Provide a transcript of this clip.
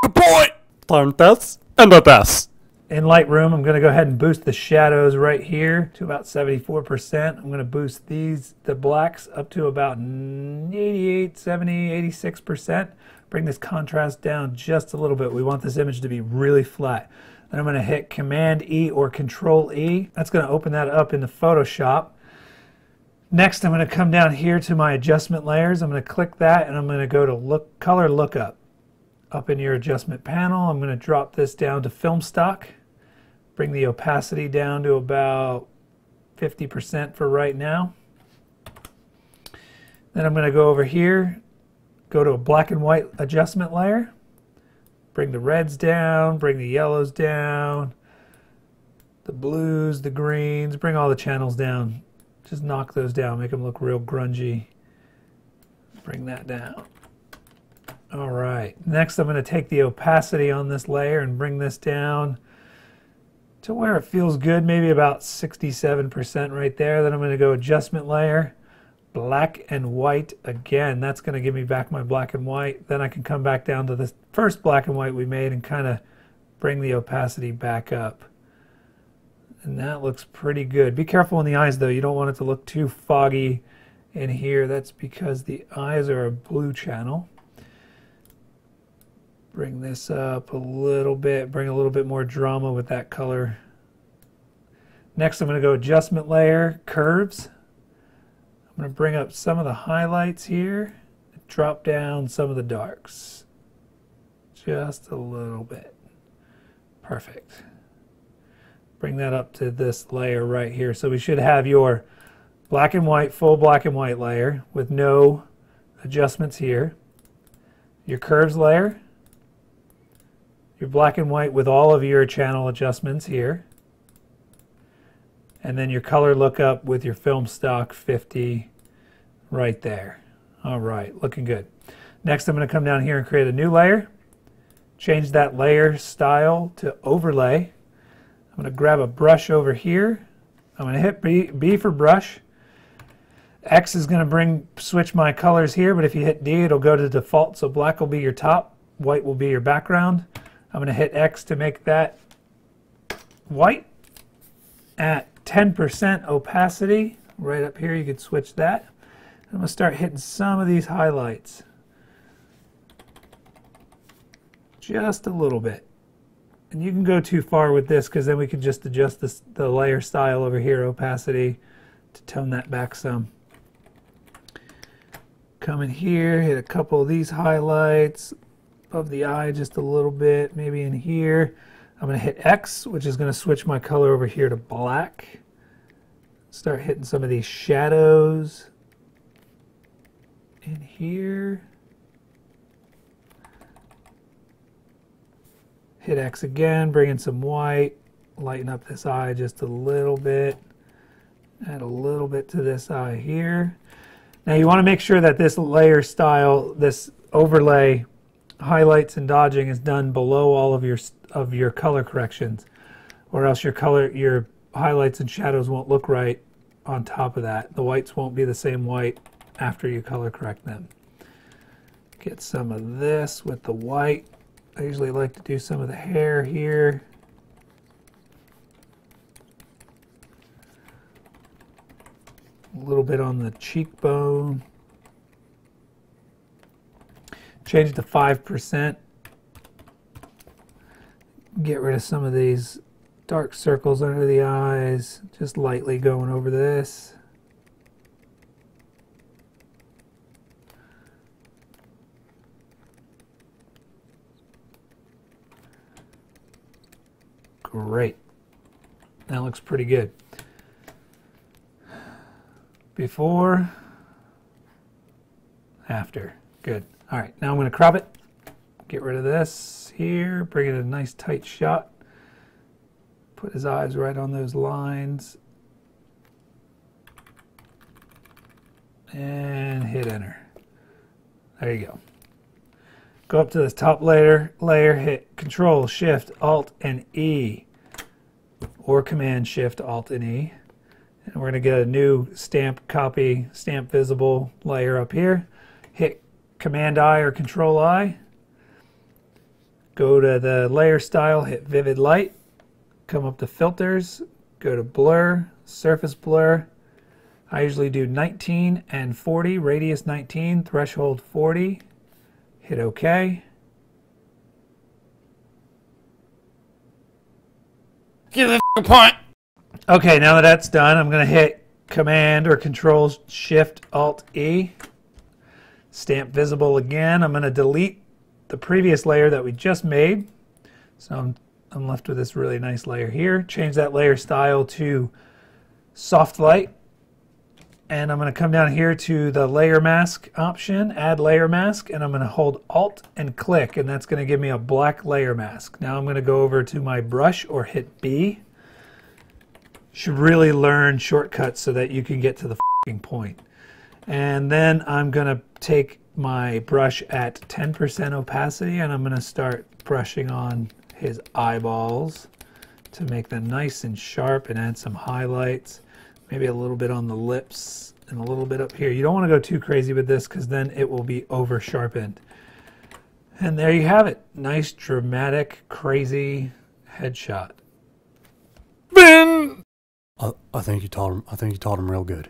Good boy! Turn this into this. In Lightroom, I'm going to go ahead and boost the shadows right here to about 74%. I'm going to boost the blacks up to about 88, 70, 86%. Bring this contrast down just a little bit. We want this image to be really flat. Then I'm going to hit Command E or Control E. That's going to open that up into Photoshop. Next, I'm going to come down here to my adjustment layers. I'm going to click that and I'm going to go to Color Lookup. Up in your adjustment panel, I'm going to drop this down to film stock. Bring the opacity down to about 50% for right now. Then I'm going to go over here, go to a black and white adjustment layer. Bring the reds down, bring the yellows down, the blues, the greens, bring all the channels down. Just knock those down, make them look real grungy. Bring that down. All right, next I'm going to take the opacity on this layer and bring this down to where it feels good, maybe about 67% right there. Then I'm going to go adjustment layer, black and white again. That's going to give me back my black and white. Then I can come back down to the first black and white we made and kind of bring the opacity back up. And that looks pretty good. Be careful in the eyes though. You don't want it to look too foggy in here. That's because the eyes are a blue channel. Bring this up a little bit, bring a little bit more drama with that color. Next I'm going to go adjustment layer, curves. I'm going to bring up some of the highlights here, drop down some of the darks. Just a little bit. Perfect. Bring that up to this layer right here. So we should have your black and white, full black and white layer with no adjustments here. Your curves layer. Your black and white with all of your channel adjustments here. And then your color lookup with your film stock 50 right there. All right, looking good. Next I'm going to come down here and create a new layer. Change that layer style to overlay. I'm going to grab a brush over here. I'm going to hit B for brush. X is going to switch my colors here, but if you hit D it'll go to default, so black will be your top, white will be your background. I'm going to hit X to make that white at 10% opacity. Right up here you can switch that. I'm going to start hitting some of these highlights. Just a little bit. And you can go too far with this because then we can just adjust the layer style over here, opacity, to tone that back some. Come in here, hit a couple of these highlights. Of the eye just a little bit, maybe in here. I'm going to hit X, which is going to switch my color over here to black. Start hitting some of these shadows in here. Hit X again, bring in some white, lighten up this eye just a little bit. Add a little bit to this eye here. Now you want to make sure that this layer style, this overlay, highlights and dodging is done below all of your color corrections, or else your highlights and shadows won't look right on top of that. The whites won't be the same white after you color correct them. Get some of this with the white. I usually like to do some of the hair here. A little bit on the cheekbone. Change it to 5%. Get rid of some of these dark circles under the eyes. Just lightly going over this. Great. That looks pretty good. Before, after. Good. All right, now I'm going to crop it. Get rid of this here. Bring it a nice tight shot. Put his eyes right on those lines. And hit enter. There you go. Go up to this top layer, hit Control, Shift, Alt, and E. Or Command, Shift, Alt, and E. And we're going to get a new stamp copy, stamp visible layer up here. Hit Command I or Control I. Go to the layer style, hit vivid light, come up to filters, go to blur, surface blur. I usually do 19 and 40, radius 19, threshold 40. Hit OK. Give the f***ing point. Okay, now that that's done, I'm going to hit Command or Control Shift Alt E. Stamp visible again. I'm going to delete the previous layer that we just made. So I'm left with this really nice layer here. Change that layer style to soft light. And I'm going to come down here to the layer mask option, add layer mask, and I'm going to hold Alt and click, and that's going to give me a black layer mask. Now I'm going to go over to my brush or hit B. Should really learn shortcuts so that you can get to the f***ing point. And then I'm going to take my brush at 10% opacity, and I'm going to start brushing on his eyeballs to make them nice and sharp and add some highlights. Maybe a little bit on the lips and a little bit up here. You don't want to go too crazy with this because then it will be over sharpened. And there you have it. Nice, dramatic, crazy headshot. Ben! I think you taught him real good.